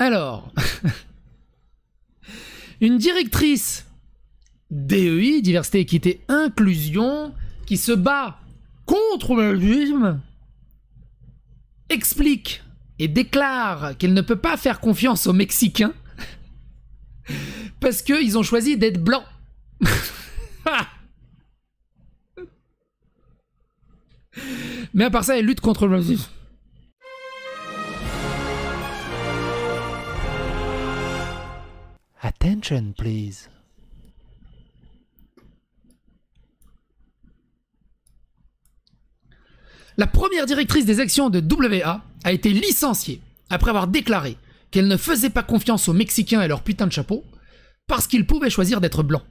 Alors, une directrice DEI, diversité, équité, inclusion, qui se bat contre le racisme, explique et déclare qu'elle ne peut pas faire confiance aux Mexicains parce qu'ils ont choisi d'être blancs. Mais à part ça, elle lutte contre le racisme. Attention, please. La première directrice des actions de WA a été licenciée après avoir déclaré qu'elle ne faisait pas confiance aux Mexicains et leurs putains de chapeaux parce qu'ils pouvaient choisir d'être blancs.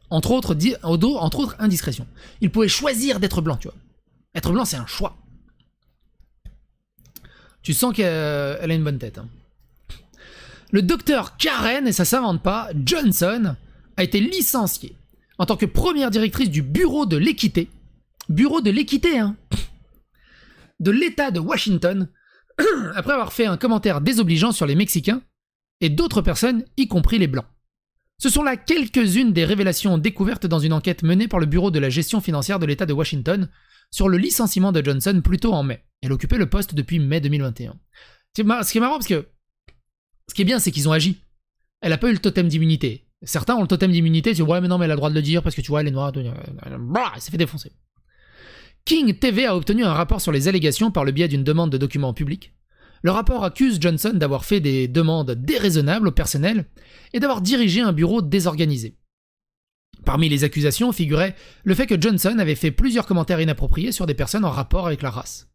Entre autres indiscrétions. Ils pouvaient choisir d'être blancs, tu vois. Être blanc, c'est un choix. Tu sens qu'elle a une bonne tête. Hein. Le docteur Karen, et ça s'invente pas, Johnson, a été licencié en tant que première directrice du bureau de l'équité. Bureau de l'équité, hein. De l'État de Washington, après avoir fait un commentaire désobligeant sur les Mexicains et d'autres personnes, y compris les Blancs. Ce sont là quelques-unes des révélations découvertes dans une enquête menée par le Bureau de la gestion financière de l'État de Washington sur le licenciement de Johnson plus tôt en mai. Elle occupait le poste depuis mai 2021. Ce qui est marrant parce que ce qui est bien, c'est qu'ils ont agi. Elle n'a pas eu le totem d'immunité. Certains ont le totem d'immunité, tu dis ouais mais non mais elle a le droit de le dire parce que tu vois elle est noire, elle s'est fait défoncer. King TV a obtenu un rapport sur les allégations par le biais d'une demande de documents publics. Le rapport accuse Johnson d'avoir fait des demandes déraisonnables au personnel et d'avoir dirigé un bureau désorganisé. Parmi les accusations figurait le fait que Johnson avait fait plusieurs commentaires inappropriés sur des personnes en rapport avec la race.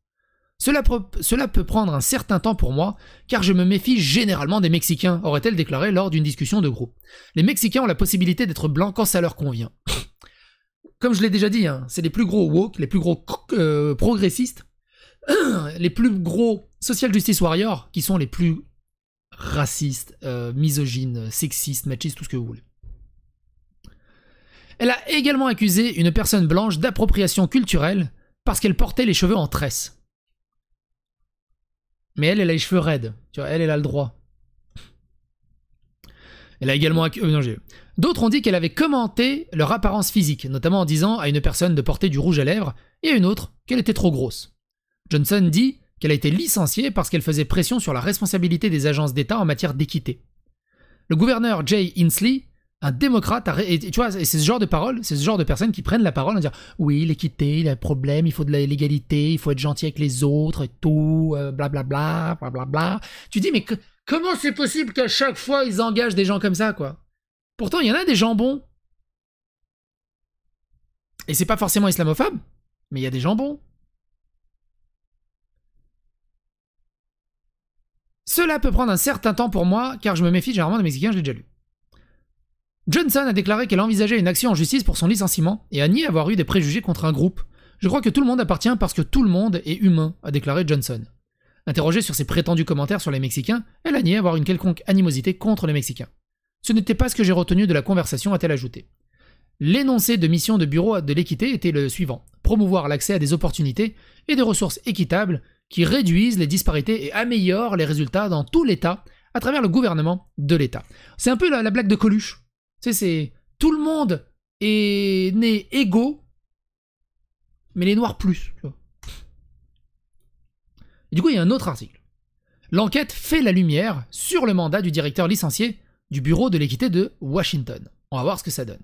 Cela peut prendre un certain temps pour moi, car je me méfie généralement des Mexicains, aurait-elle déclaré lors d'une discussion de groupe. Les Mexicains ont la possibilité d'être blancs quand ça leur convient. Comme je l'ai déjà dit, hein, c'est les plus gros woke, les plus gros progressistes, les plus gros social justice warriors, qui sont les plus racistes, misogynes, sexistes, machistes, tout ce que vous voulez. Elle a également accusé une personne blanche d'appropriation culturelle parce qu'elle portait les cheveux en tresse. Mais elle a les cheveux raides. Tu vois, elle a le droit. Elle a également accusé... D'autres ont dit qu'elle avait commenté leur apparence physique, notamment en disant à une personne de porter du rouge à lèvres et à une autre qu'elle était trop grosse. Johnson dit qu'elle a été licenciée parce qu'elle faisait pression sur la responsabilité des agences d'État en matière d'équité. Le gouverneur Jay Inslee, un démocrate, et tu vois, c'est ce genre de paroles, c'est ce genre de personnes qui prennent la parole en disant « Oui, l'équité, il y a un problème, il faut de l'égalité, il faut être gentil avec les autres et tout, blablabla, blablabla. » Tu dis « Mais comment c'est possible qu'à chaque fois, ils engagent des gens comme ça, quoi ?» Pourtant, il y en a des gens bons. Et c'est pas forcément islamophobe, mais il y a des gens bons. Cela peut prendre un certain temps pour moi, car je me méfie généralement des Mexicains, je l'ai déjà lu. Johnson a déclaré qu'elle envisageait une action en justice pour son licenciement et a nié avoir eu des préjugés contre un groupe. Je crois que tout le monde appartient parce que tout le monde est humain, a déclaré Johnson. Interrogée sur ses prétendus commentaires sur les Mexicains, elle a nié avoir une quelconque animosité contre les Mexicains. Ce n'était pas ce que j'ai retenu de la conversation, a-t-elle ajouté. L'énoncé de mission de bureau de l'équité était le suivant. Promouvoir l'accès à des opportunités et des ressources équitables qui réduisent les disparités et améliorent les résultats dans tout l'État à travers le gouvernement de l'État. C'est un peu la blague de Coluche. Tu sais, c'est tout le monde est né égaux, mais les noirs plus. Tu vois. Et du coup, il y a un autre article. L'enquête fait la lumière sur le mandat du directeur licencié du bureau de l'équité de Washington. On va voir ce que ça donne.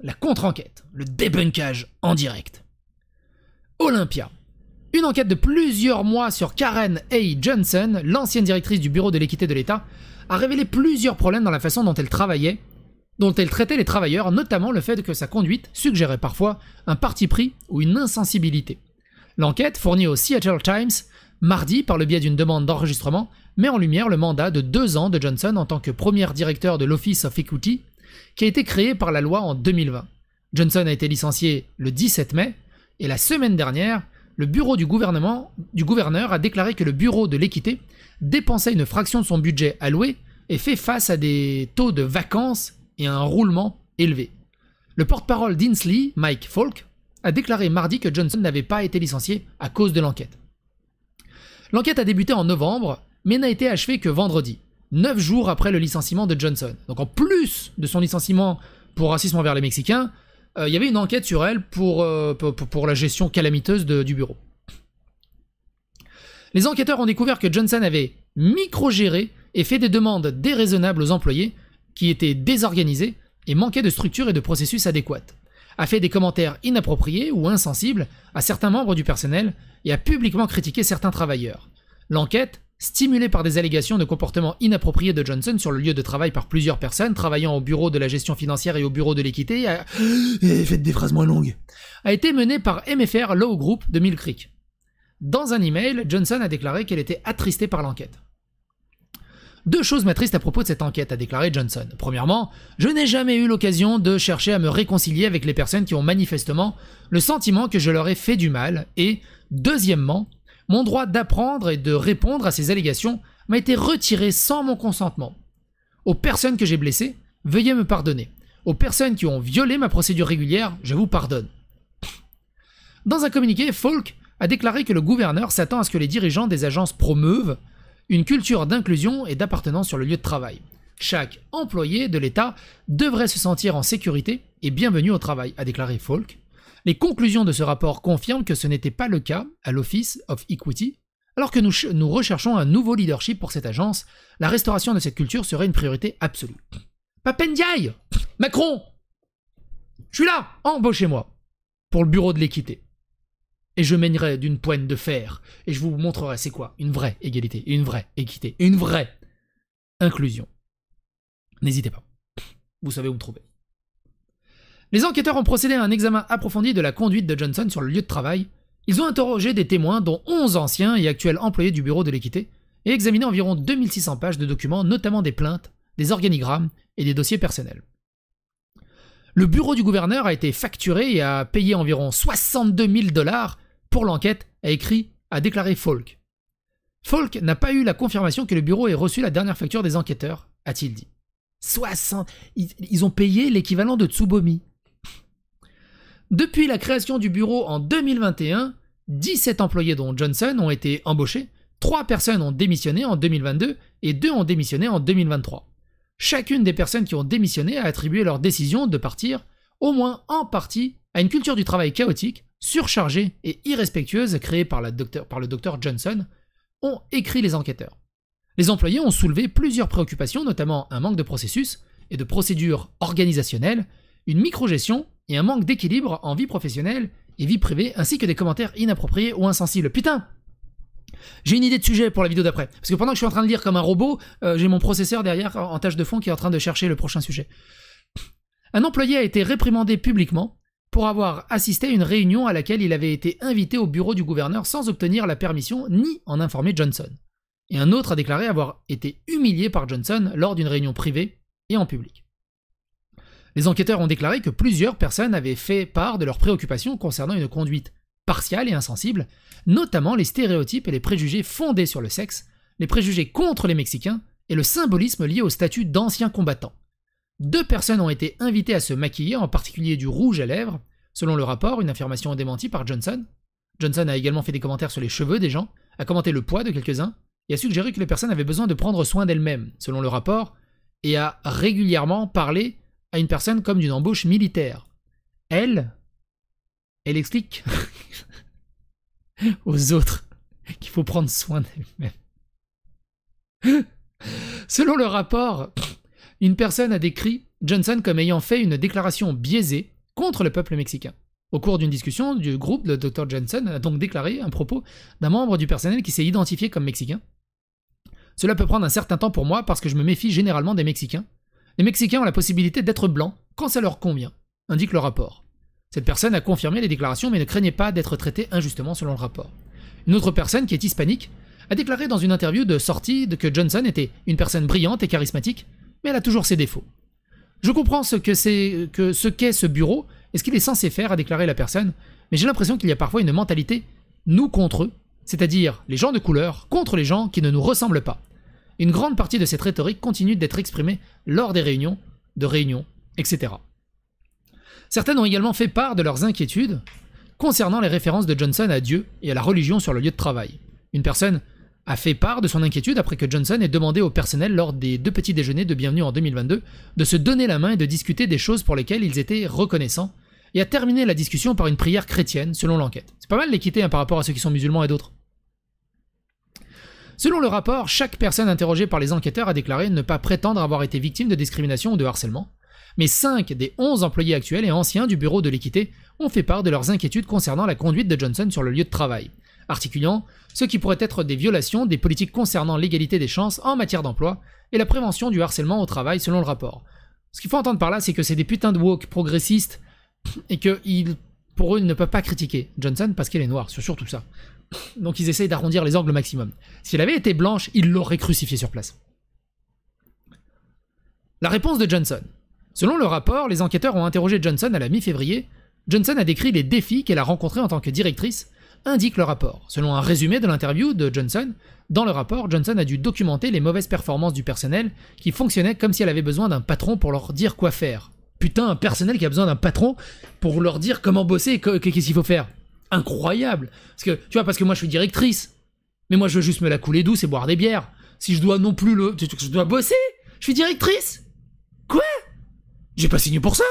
La contre-enquête, le débunkage en direct. Olympia. Une enquête de plusieurs mois sur Karen A. Johnson, l'ancienne directrice du bureau de l'équité de l'État, a révélé plusieurs problèmes dans la façon dont elle travaillait, dont elle traitait les travailleurs, notamment le fait que sa conduite suggérait parfois un parti pris ou une insensibilité. L'enquête, fournie au Seattle Times, mardi par le biais d'une demande d'enregistrement, met en lumière le mandat de 2 ans de Johnson en tant que premier directeur de l'Office of Equity, qui a été créé par la loi en 2020. Johnson a été licencié le 17 mai, et la semaine dernière, le bureau du gouverneur a déclaré que le bureau de l'équité dépensait une fraction de son budget alloué et fait face à des taux de vacances et à un roulement élevé. Le porte-parole d'Inslee, Mike Falk, a déclaré mardi que Johnson n'avait pas été licencié à cause de l'enquête. L'enquête a débuté en novembre mais n'a été achevée que vendredi, 9 jours après le licenciement de Johnson. Donc en plus de son licenciement pour racisme envers les Mexicains, il y avait une enquête sur elle pour la gestion calamiteuse du bureau. Les enquêteurs ont découvert que Johnson avait micro-géré et fait des demandes déraisonnables aux employés qui étaient désorganisés et manquaient de structure et de processus adéquats, a fait des commentaires inappropriés ou insensibles à certains membres du personnel et a publiquement critiqué certains travailleurs. L'enquête, stimulée par des allégations de comportements inappropriés de Johnson sur le lieu de travail par plusieurs personnes travaillant au bureau de la gestion financière et au bureau de l'équité, faites des phrases moins longues, a été menée par MFR Law Group de Mill Creek. Dans un email, Johnson a déclaré qu'elle était attristée par l'enquête. Deux choses m'attristent à propos de cette enquête, a déclaré Johnson. Premièrement, je n'ai jamais eu l'occasion de chercher à me réconcilier avec les personnes qui ont manifestement le sentiment que je leur ai fait du mal, et, deuxièmement, mon droit d'apprendre et de répondre à ces allégations m'a été retiré sans mon consentement. Aux personnes que j'ai blessées, veuillez me pardonner. Aux personnes qui ont violé ma procédure régulière, je vous pardonne. Dans un communiqué, Falk a déclaré que le gouverneur s'attend à ce que les dirigeants des agences promeuvent une culture d'inclusion et d'appartenance sur le lieu de travail. Chaque employé de l'État devrait se sentir en sécurité et bienvenu au travail, a déclaré Falk. Les conclusions de ce rapport confirment que ce n'était pas le cas à l'Office of Equity. Alors que nous recherchons un nouveau leadership pour cette agence, la restauration de cette culture serait une priorité absolue. Papendiaï, Macron, je suis là, embauchez-moi pour le bureau de l'équité. Et je mènerai d'une poigne de fer, et je vous montrerai c'est quoi une vraie égalité, une vraie équité, une vraie inclusion. N'hésitez pas, vous savez où me trouver. Les enquêteurs ont procédé à un examen approfondi de la conduite de Johnson sur le lieu de travail. Ils ont interrogé des témoins, dont 11 anciens et actuels employés du bureau de l'équité, et examiné environ 2600 pages de documents, notamment des plaintes, des organigrammes et des dossiers personnels. Le bureau du gouverneur a été facturé et a payé environ 62 000 $ pour l'enquête, a déclaré Falk. Falk n'a pas eu la confirmation que le bureau ait reçu la dernière facture des enquêteurs, a-t-il dit. 60... Ils ont payé l'équivalent de Tsubomi. Depuis la création du bureau en 2021, 17 employés dont Johnson ont été embauchés, 3 personnes ont démissionné en 2022 et 2 ont démissionné en 2023. Chacune des personnes qui ont démissionné a attribué leur décision de partir, au moins en partie, à une culture du travail chaotique, surchargée et irrespectueuse créée par le docteur Johnson, ont écrit les enquêteurs. Les employés ont soulevé plusieurs préoccupations, notamment un manque de processus et de procédures organisationnelles, une microgestion et un manque d'équilibre en vie professionnelle et vie privée, ainsi que des commentaires inappropriés ou insensibles. Putain! J'ai une idée de sujet pour la vidéo d'après, parce que pendant que je suis en train de lire comme un robot, j'ai mon processeur derrière en tâche de fond qui est en train de chercher le prochain sujet. Un employé a été réprimandé publiquement pour avoir assisté à une réunion à laquelle il avait été invité au bureau du gouverneur sans obtenir la permission ni en informer Johnson. Et un autre a déclaré avoir été humilié par Johnson lors d'une réunion privée et en public. Les enquêteurs ont déclaré que plusieurs personnes avaient fait part de leurs préoccupations concernant une conduite partiale et insensible, notamment les stéréotypes et les préjugés fondés sur le sexe, les préjugés contre les Mexicains et le symbolisme lié au statut d'anciens combattants. 2 personnes ont été invitées à se maquiller, en particulier du rouge à lèvres. Selon le rapport, une affirmation démentie par Johnson. Johnson a également fait des commentaires sur les cheveux des gens, a commenté le poids de quelques-uns, et a suggéré que les personnes avaient besoin de prendre soin d'elles-mêmes, selon le rapport, et a régulièrement parlé à une personne comme d'une embauche militaire. Elle explique aux autres qu'il faut prendre soin d'elle-même. Selon le rapport, une personne a décrit Johnson comme ayant fait une déclaration biaisée contre le peuple mexicain. Au cours d'une discussion du groupe, le Dr Johnson a donc déclaré un propos d'un membre du personnel qui s'est identifié comme mexicain. Cela peut prendre un certain temps pour moi parce que je me méfie généralement des Mexicains. Les Mexicains ont la possibilité d'être blancs quand ça leur convient, indique le rapport. Cette personne a confirmé les déclarations mais ne craignait pas d'être traitée injustement selon le rapport. Une autre personne, qui est hispanique, a déclaré dans une interview de sortie que Johnson était une personne brillante et charismatique, mais elle a toujours ses défauts. Je comprends ce qu'est ce bureau et ce qu'il est censé faire, a déclaré la personne, mais j'ai l'impression qu'il y a parfois une mentalité nous contre eux, c'est-à-dire les gens de couleur contre les gens qui ne nous ressemblent pas. Une grande partie de cette rhétorique continue d'être exprimée lors des réunions, etc. Certaines ont également fait part de leurs inquiétudes concernant les références de Johnson à Dieu et à la religion sur le lieu de travail. Une personne a fait part de son inquiétude après que Johnson ait demandé au personnel lors des 2 petits déjeuners de bienvenue en 2022 de se donner la main et de discuter des choses pour lesquelles ils étaient reconnaissants, et a terminé la discussion par une prière chrétienne, selon l'enquête. C'est pas mal l'équité par rapport à ceux qui sont musulmans et d'autres. Selon le rapport, chaque personne interrogée par les enquêteurs a déclaré ne pas prétendre avoir été victime de discrimination ou de harcèlement, mais 5 des 11 employés actuels et anciens du bureau de l'équité ont fait part de leurs inquiétudes concernant la conduite de Johnson sur le lieu de travail, articulant ce qui pourrait être des violations des politiques concernant l'égalité des chances en matière d'emploi et la prévention du harcèlement au travail selon le rapport. Ce qu'il faut entendre par là, c'est que c'est des putains de woke progressistes et que pour eux, ils ne peuvent pas critiquer Johnson parce qu'elle est noire, c'est surtout ça. Donc ils essayent d'arrondir les angles au maximum. Si elle avait été blanche, ils l'auraient crucifiée sur place. La réponse de Johnson. Selon le rapport, les enquêteurs ont interrogé Johnson à la mi-février. Johnson a décrit les défis qu'elle a rencontrés en tant que directrice, indique le rapport. Selon un résumé de l'interview de Johnson, dans le rapport, Johnson a dû documenter les mauvaises performances du personnel qui fonctionnait comme si elle avait besoin d'un patron pour leur dire quoi faire. Putain, un personnel qui a besoin d'un patron pour leur dire comment bosser et qu'est-ce qu'il faut faire. Incroyable. Parce que moi je suis directrice. Mais moi je veux juste me la couler douce et boire des bières. Si je dois non plus je dois bosser. Je suis directrice. Quoi? J'ai pas signé pour ça.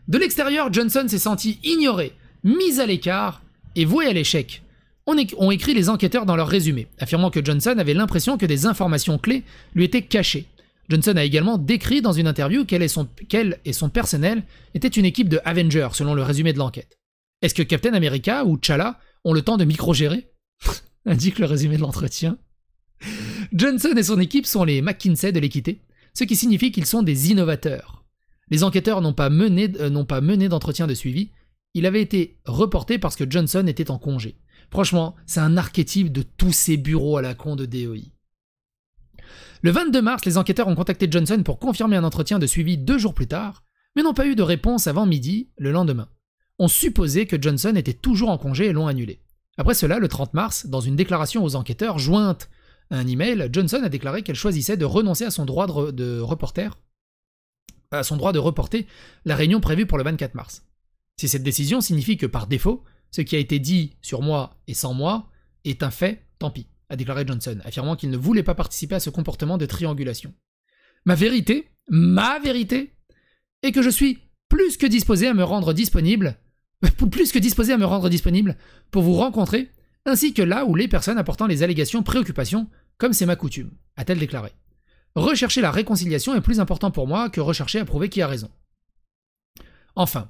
De l'extérieur, Johnson s'est senti ignoré, mis à l'écart et voué à l'échec. Ont écrit les enquêteurs dans leur résumé, affirmant que Johnson avait l'impression que des informations clés lui étaient cachées. Johnson a également décrit dans une interview qu'elle et son personnel étaient une équipe de Avengers, selon le résumé de l'enquête. Est-ce que Captain America ou T'Challa ont le temps de micro-gérer? Indique le résumé de l'entretien. Johnson et son équipe sont les McKinsey de l'équité, ce qui signifie qu'ils sont des innovateurs. Les enquêteurs n'ont pas mené d'entretien de suivi. Il avait été reporté parce que Johnson était en congé. Franchement, c'est un archétype de tous ces bureaux à la con de DOI. Le 22 mars, les enquêteurs ont contacté Johnson pour confirmer un entretien de suivi 2 jours plus tard, mais n'ont pas eu de réponse avant midi le lendemain. On supposait que Johnson était toujours en congé et l'ont annulé. Après cela, le 30 mars, dans une déclaration aux enquêteurs jointe à un email, Johnson a déclaré qu'elle choisissait de renoncer à son droit de reporter la réunion prévue pour le 24 mars. Si cette décision signifie que par défaut, ce qui a été dit sur moi et sans moi est un fait, tant pis, a déclaré Johnson, affirmant qu'il ne voulait pas participer à ce comportement de triangulation. Ma vérité, est que je suis plus que disposé à me rendre disponible pour vous rencontrer, ainsi que là où les personnes apportant les allégations préoccupations, comme c'est ma coutume, a-t-elle déclaré. Rechercher la réconciliation est plus important pour moi que rechercher à prouver qui a raison. Enfin,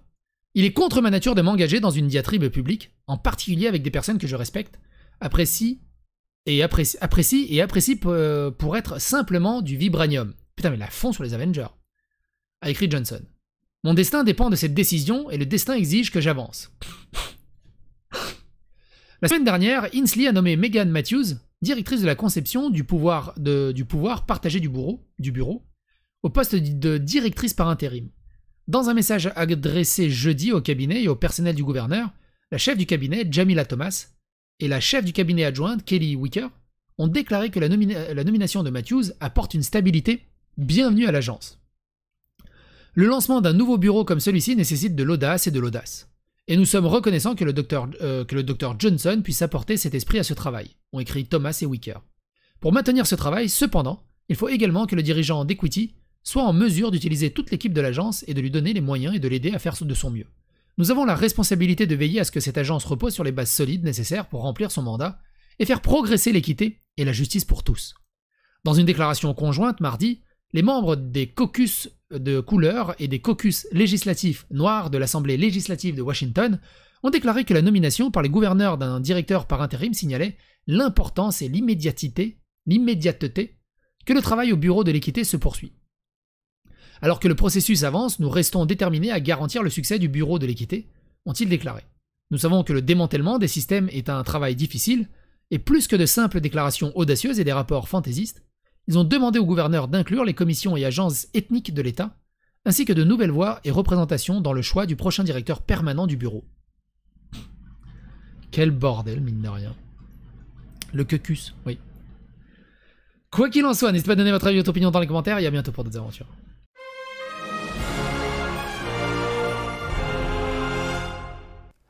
il est contre ma nature de m'engager dans une diatribe publique, en particulier avec des personnes que je respecte, apprécie pour être simplement du vibranium. Putain, mais la fond sur les Avengers. A écrit Johnson. Mon destin dépend de cette décision et le destin exige que j'avance. La semaine dernière, Inslee a nommé Megan Matthews, directrice de la conception du pouvoir partagé du bureau, au poste de directrice par intérim. Dans un message adressé jeudi au cabinet et au personnel du gouverneur, la chef du cabinet, Jamila Thomas, et la chef du cabinet adjointe, Kelly Wicker, ont déclaré que la nomination de Matthews apporte une stabilité bienvenue à l'agence. Le lancement d'un nouveau bureau comme celui-ci nécessite de l'audace et de l'audace. Et nous sommes reconnaissants que le docteur Johnson puisse apporter cet esprit à ce travail, ont écrit Thomas et Wicker. Pour maintenir ce travail, cependant, il faut également que le dirigeant d'Equity soit en mesure d'utiliser toute l'équipe de l'agence et de lui donner les moyens et de l'aider à faire de son mieux. Nous avons la responsabilité de veiller à ce que cette agence repose sur les bases solides nécessaires pour remplir son mandat et faire progresser l'équité et la justice pour tous. Dans une déclaration conjointe mardi, les membres des caucus de couleur et des caucus législatifs noirs de l'Assemblée législative de Washington ont déclaré que la nomination par les gouverneurs d'un directeur par intérim signalait l'importance et l'immédiateté que le travail au bureau de l'équité se poursuit. Alors que le processus avance, nous restons déterminés à garantir le succès du bureau de l'équité, ont-ils déclaré. Nous savons que le démantèlement des systèmes est un travail difficile, et plus que de simples déclarations audacieuses et des rapports fantaisistes, ils ont demandé au gouverneur d'inclure les commissions et agences ethniques de l'État, ainsi que de nouvelles voix et représentations dans le choix du prochain directeur permanent du bureau. Quel bordel, mine de rien. Le caucus, oui. Quoi qu'il en soit, n'hésitez pas à donner votre avis et votre opinion dans les commentaires, et à bientôt pour d'autres aventures.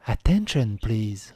Attention, please.